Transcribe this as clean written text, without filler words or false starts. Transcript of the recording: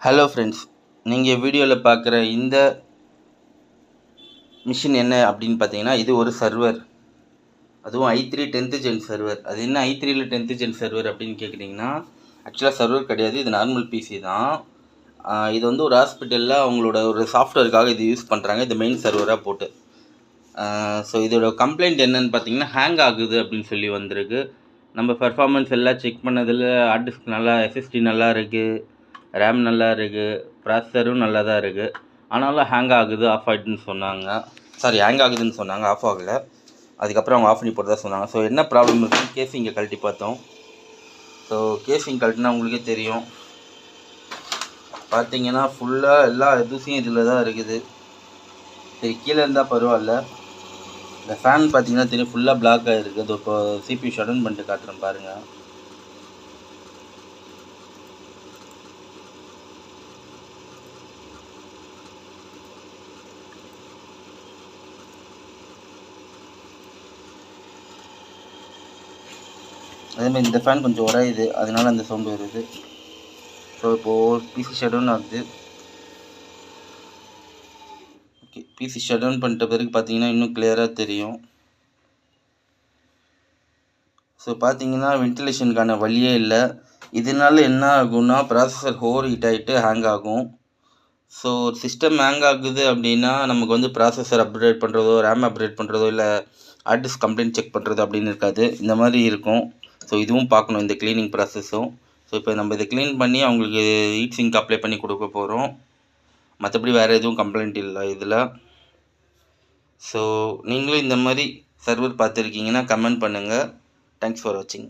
Hello friends, நீங்கள் வீடியோவில் பார்க்குற இந்த மிஷின் என்ன அப்படின்னு பார்த்தீங்கன்னா, இது ஒரு சர்வர். அதுவும் i3 10th ஜென் சர்வர். அது என்ன i3ல 10th ஜென் சர்வர் அப்படின்னு கேட்குறீங்கன்னா, ஆக்சுவலாக சர்வர் கிடையாது, இது நார்மல் பிசி தான். இது வந்து ஒரு ஹாஸ்பிட்டலில் அவங்களோட ஒரு சாஃப்ட்வேருக்காக இது யூஸ் பண்ணுறாங்க, இது மெயின் சர்வராக போட்டு. ஸோ இதோட கம்ப்ளைண்ட் என்னன்னு பார்த்தீங்கன்னா, ஹேங் ஆகுது அப்படின்னு சொல்லி வந்திருக்கு. நம்ம பர்ஃபார்மன்ஸ் எல்லாம் செக் பண்ணதில் ஹார்ட் டிஸ்க் நல்லா, எஸ்எஸ்டி நல்லா இருக்குது, ரேம் நல்லா இருக்குது, ப்ராசஸரும் நல்லா தான் இருக்குது. ஆனாலும் ஹேங் ஆகுது, ஆஃப் ஆகிடுதுன்னு சொன்னாங்க. ஹேங் ஆகுதுன்னு சொன்னாங்க, ஆஃப் ஆகலை. அதுக்கப்புறம் அவங்க ஆஃப் பண்ணி போட்டு தான் சொன்னாங்க. ஸோ என்ன ப்ராப்ளம் இருக்குன்னு கேஸிங்கை கழட்டி பார்த்தோம். ஸோ கேஸிங் கழட்டினா உங்களுக்கே தெரியும். பார்த்தீங்கன்னா ஃபுல்லாக எல்லா தூசியும் இதில் தான் இருக்குது. சரி, கீழே இருந்தால் பரவாயில்ல. இந்த ஃபேன் பார்த்தீங்கன்னா தெரியும், ஃபுல்லாக பிளாக் ஆகிருக்கு. அது இப்போ சிபியூ ஷட் டவுன் பண்ணிட்டு காட்டுறேன் பாருங்கள். அதேமாதிரி இந்த ஃபேன் கொஞ்சம் உரையுது, அதனால அந்த சவுண்டு வருது. ஸோ இப்போது பிசி ஷட் டவுன் ஆகுது. ஓகே, பிசி ஷட் டவுன் பண்ணிட்ட பிறகு பார்த்தீங்கன்னா இன்னும் கிளியராக தெரியும். ஸோ பார்த்தீங்கன்னா வென்டிலேஷனுக்கான வழியே இல்லை. இதனால என்ன ஆகும்னா, ப்ராசஸர் ஓவர் ஹீட் ஆகிட்டு ஹேங் ஆகும். ஸோ சிஸ்டம் ஹேங் ஆகுது அப்படின்னா நமக்கு வந்து ப்ராசஸர் அப்கிரேட் பண்ணுறதோ, ரேம் அப்கிரேட் பண்ணுறதோ, இல்லை ஹார்ட் டிஸ்க் கம்ப்ளைண்ட் செக் பண்ணுறதோ அப்படின்னு இருக்காது. இந்த மாதிரி இருக்கும். ஸோ இதுவும் பார்க்கணும், இந்த க்ளீனிங் ப்ராசஸும். ஸோ இப்போ நம்ம இதை க்ளீன் பண்ணி அவங்களுக்கு ஹீட் சிங்க் அப்ளை பண்ணி கொடுக்க போகிறோம். மற்றபடி வேறு எதுவும் கம்ப்ளைண்ட் இல்லை இதில். ஸோ நீங்களும் இந்த மாதிரி சர்வர் பார்த்துருக்கீங்கன்னா கமெண்ட் பண்ணுங்கள். தேங்க்ஸ் ஃபார் வாட்சிங்.